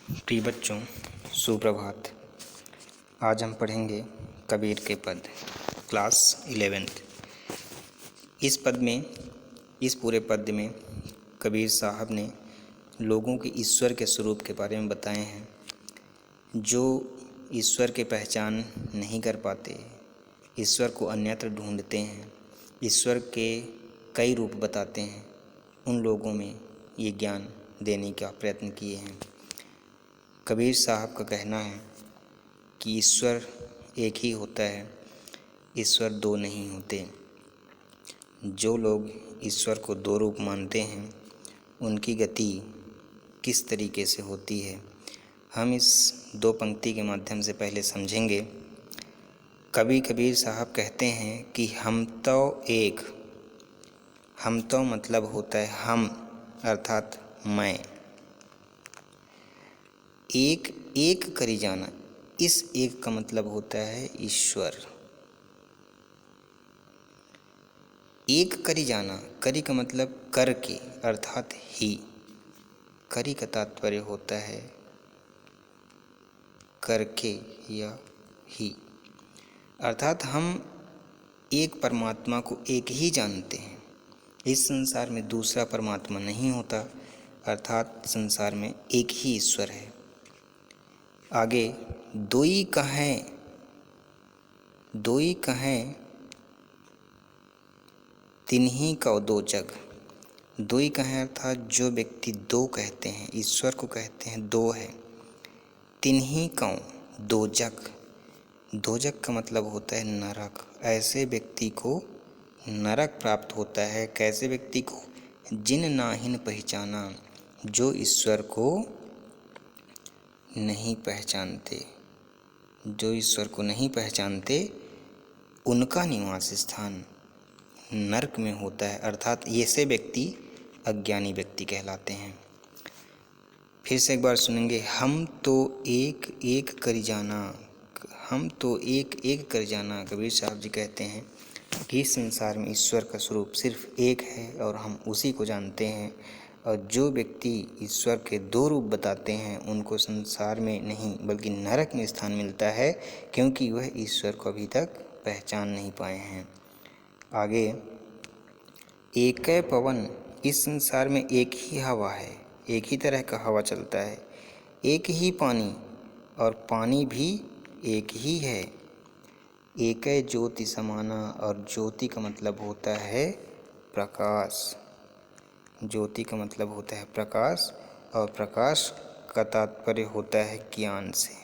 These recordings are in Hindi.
प्रिय बच्चों, सुप्रभात। आज हम पढ़ेंगे कबीर के पद, क्लास 11th। इस पूरे पद्य में कबीर साहब ने लोगों के ईश्वर के स्वरूप के बारे में बताए हैं। जो ईश्वर की पहचान नहीं कर पाते, ईश्वर को अन्यत्र ढूंढते हैं, ईश्वर के कई रूप बताते हैं, उन लोगों में ये ज्ञान देने का प्रयत्न किए हैं। कबीर साहब का कहना है कि ईश्वर एक ही होता है, ईश्वर दो नहीं होते। जो लोग ईश्वर को दो रूप मानते हैं, उनकी गति किस तरीके से होती है, हम इस दो पंक्ति के माध्यम से पहले समझेंगे। कबीर साहब कहते हैं कि हम तो मतलब होता है हम, अर्थात मैं। एक करी जाना, इस एक का मतलब होता है ईश्वर। एक करी जाना, करी का मतलब करके, अर्थात ही। करी का तात्पर्य होता है करके या ही, अर्थात हम एक परमात्मा को एक ही जानते हैं। इस संसार में दूसरा परमात्मा नहीं होता, अर्थात संसार में एक ही ईश्वर है। आगे दोई कहें तिन्ही का दो जग। दोई कहें अर्थात जो व्यक्ति दो कहते हैं, ईश्वर को कहते हैं दो है। तिन्ही का दो जग, दो जग का मतलब होता है नरक। ऐसे व्यक्ति को नरक प्राप्त होता है। कैसे व्यक्ति को? जिन नाहिन पहचाना, जो ईश्वर को नहीं पहचानते, जो ईश्वर को नहीं पहचानते, उनका निवास स्थान नरक में होता है, अर्थात ऐसे व्यक्ति अज्ञानी व्यक्ति कहलाते हैं। फिर से एक बार सुनेंगे। हम तो एक कर जाना। कबीर साहब जी कहते हैं कि इस संसार में ईश्वर का स्वरूप सिर्फ एक है और हम उसी को जानते हैं। और जो व्यक्ति ईश्वर के दो रूप बताते हैं, उनको संसार में नहीं बल्कि नरक में स्थान मिलता है, क्योंकि वह ईश्वर को अभी तक पहचान नहीं पाए हैं। आगे एक पवन, इस संसार में एक ही हवा है, एक ही तरह का हवा चलता है। एक ही पानी, और पानी भी एक ही है। एक ज्योति समाना, और ज्योति का मतलब होता है प्रकाश। ज्योति का मतलब होता है प्रकाश, और प्रकाश का तात्पर्य होता है ज्ञान से।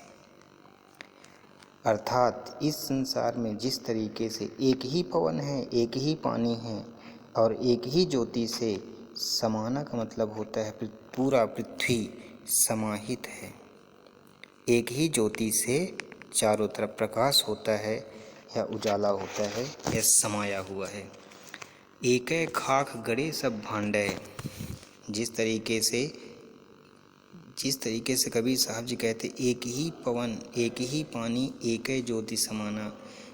अर्थात इस संसार में जिस तरीके से एक ही पवन है, एक ही पानी है और एक ही ज्योति से समाना का मतलब होता है पूरा पृथ्वी समाहित है। एक ही ज्योति से चारों तरफ प्रकाश होता है या उजाला होता है या समाया हुआ है। एक खाक गड़े सब भांडे, जिस तरीके से कबीर साहब जी कहते, एक ही पवन, एक ही पानी, एक ज्योति समाना।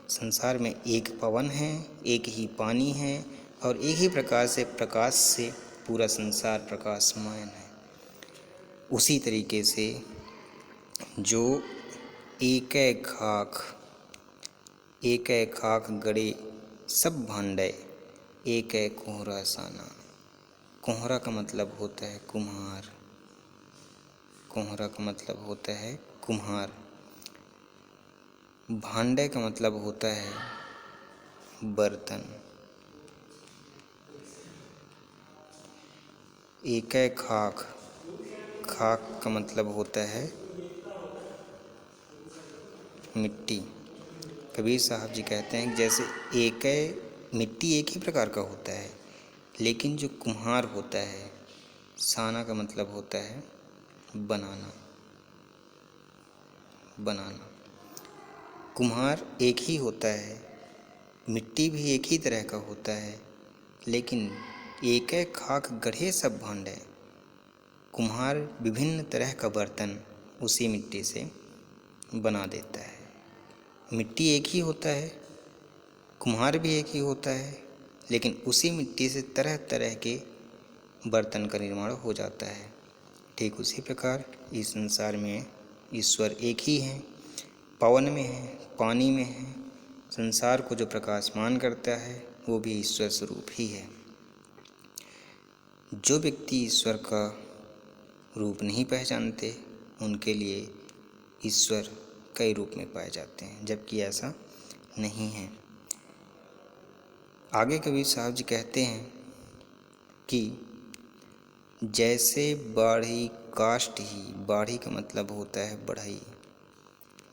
संसार में एक पवन है, एक ही पानी है और एक ही प्रकाश से पूरा संसार प्रकाशमान है। उसी तरीके से जो एक खाक गड़े सब भांडे, एक कोहरा साना। कोहरा का मतलब होता है कुम्हार। कोहरा का मतलब होता है कुम्हार। भांडे का मतलब होता है बर्तन। एक खाक का मतलब होता है मिट्टी। कबीर साहब जी कहते हैं कि जैसे मिट्टी एक ही प्रकार का होता है, लेकिन जो कुम्हार होता है, साना का मतलब होता है बनाना। कुम्हार एक ही होता है, मिट्टी भी एक ही तरह का होता है, लेकिन एक खाक गढ़े सब भांडे। कुम्हार विभिन्न तरह का बर्तन उसी मिट्टी से बना देता है। मिट्टी एक ही होता है, कुम्हार भी एक ही होता है, लेकिन उसी मिट्टी से तरह तरह के बर्तन का निर्माण हो जाता है। ठीक उसी प्रकार इस संसार में ईश्वर एक ही है, पवन में है, पानी में है। संसार को जो प्रकाशमान करता है वो भी ईश्वर स्वरूप ही है। जो व्यक्ति ईश्वर का रूप नहीं पहचानते उनके लिए ईश्वर कई रूप में पाए जाते हैं, जबकि ऐसा नहीं है। आगे कबीर साहब जी कहते हैं कि जैसे बाढ़ी काष्ठ ही, बाढ़ी का मतलब होता है बढ़ई,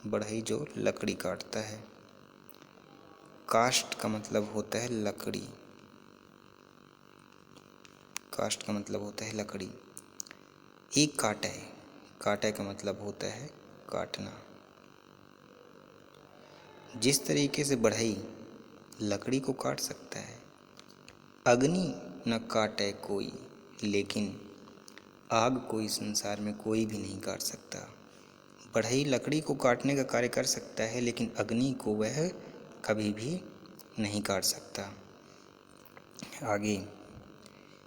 बढ़ई जो लकड़ी काटता है, काष्ठ का मतलब होता है लकड़ी, काष्ठ का मतलब होता है लकड़ी। एक काटे, काटे का मतलब होता है काटना। जिस तरीके से बढ़ई लकड़ी को काट सकता है, अग्नि न काटे कोई, लेकिन आग कोई संसार में कोई भी नहीं काट सकता। बढ़ई लकड़ी को काटने का कार्य कर सकता है, लेकिन अग्नि को वह कभी भी नहीं काट सकता। आगे,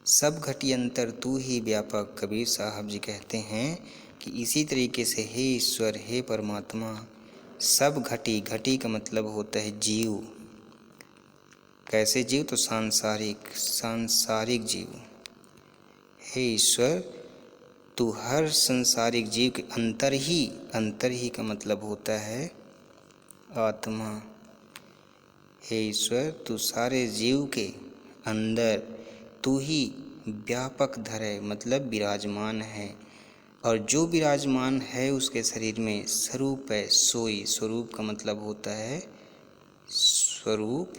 सब घटी अंतर तू ही व्यापक, कबीर साहब जी कहते हैं कि इसी तरीके से हे ईश्वर, हे परमात्मा, सब घटी, घटी का मतलब होता है जीव। कैसे जीव? तो सांसारिक, सांसारिक जीव। हे ईश्वर, तू हर संसारिक जीव के अंतर ही, अंतर ही का मतलब होता है आत्मा। हे ईश्वर, तू सारे जीव के अंदर तू ही व्यापक धरे, मतलब विराजमान है, और जो विराजमान है उसके शरीर में स्वरूप है सोई। स्वरूप का मतलब होता है स्वरूप,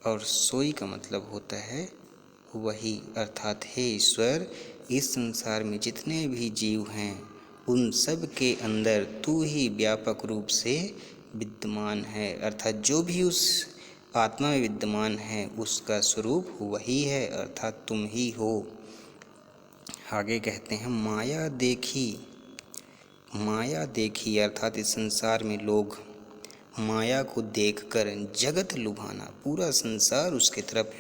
और सोई का मतलब होता है वही। अर्थात हे ईश्वर, इस संसार में जितने भी जीव हैं उन सब के अंदर तू ही व्यापक रूप से विद्यमान है। अर्थात जो भी उस आत्मा में विद्यमान है उसका स्वरूप वही है, अर्थात तुम ही हो। आगे कहते हैं माया देखी, माया देखी अर्थात इस संसार में लोग माया को देखकर जगत लुभाना, पूरा संसार उसके तरफ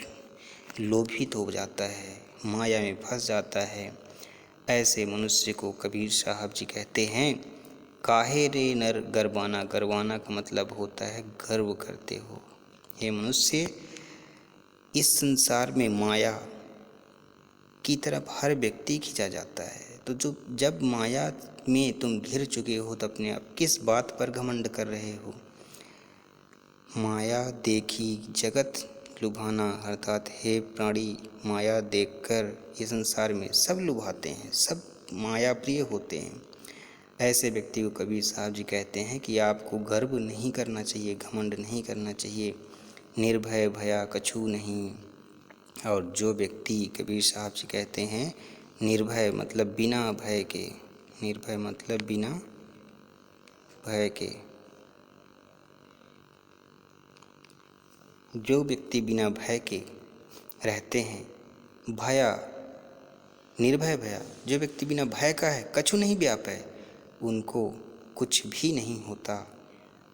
लोभित हो जाता है, माया में फंस जाता है। ऐसे मनुष्य को कबीर साहब जी कहते हैं काहे रे नर गर्वाना, गर्वाना का मतलब होता है गर्व करते हो। हे मनुष्य, इस संसार में माया की तरफ हर व्यक्ति खींचा जाता है, तो जब माया में तुम घिर चुके हो तो अपने आप किस बात पर घमंड कर रहे हो। माया देखी जगत लुभाना, अर्थात हे प्राणी, माया देखकर ये संसार में सब लुभाते हैं, सब माया प्रिय होते हैं। ऐसे व्यक्ति को कबीर साहब जी कहते हैं कि आपको गर्व नहीं करना चाहिए, घमंड नहीं करना चाहिए, निर्भय भया कछु नहीं। और जो व्यक्ति, कबीर साहब जी कहते हैं निर्भय मतलब बिना भय के, निर्भय मतलब बिना भय के, जो व्यक्ति बिना भय के रहते हैं, भया निर्भय भया, जो व्यक्ति बिना भय का है, कछु नहीं व्यापै, उनको कुछ भी नहीं होता।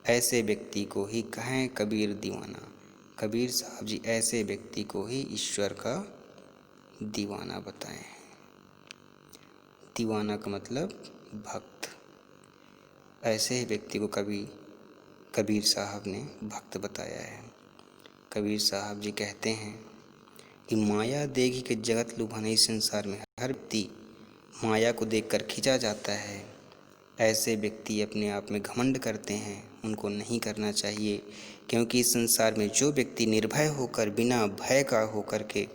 ऐसे व्यक्ति को ही कहें कबीर दीवाना। कबीर साहब जी ऐसे व्यक्ति को ही ईश्वर का दीवाना बताए हैं। दीवाना का मतलब भक्त। ऐसे ही व्यक्ति को कबीर साहब ने भक्त बताया है। कबीर साहब जी कहते हैं कि माया देखी के जगत लुभाने, इस संसार में हर व्यक्ति माया को देखकर खींचा जाता है। ऐसे व्यक्ति अपने आप में घमंड करते हैं, उनको नहीं करना चाहिए, क्योंकि इस संसार में जो व्यक्ति निर्भय होकर, बिना भय का होकर के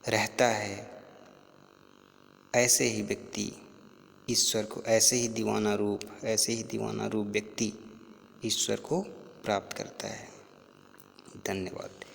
रहता है, ऐसे ही व्यक्ति ईश्वर को, ऐसे ही दीवाना रूप व्यक्ति ईश्वर को प्राप्त करता है। धन्यवाद।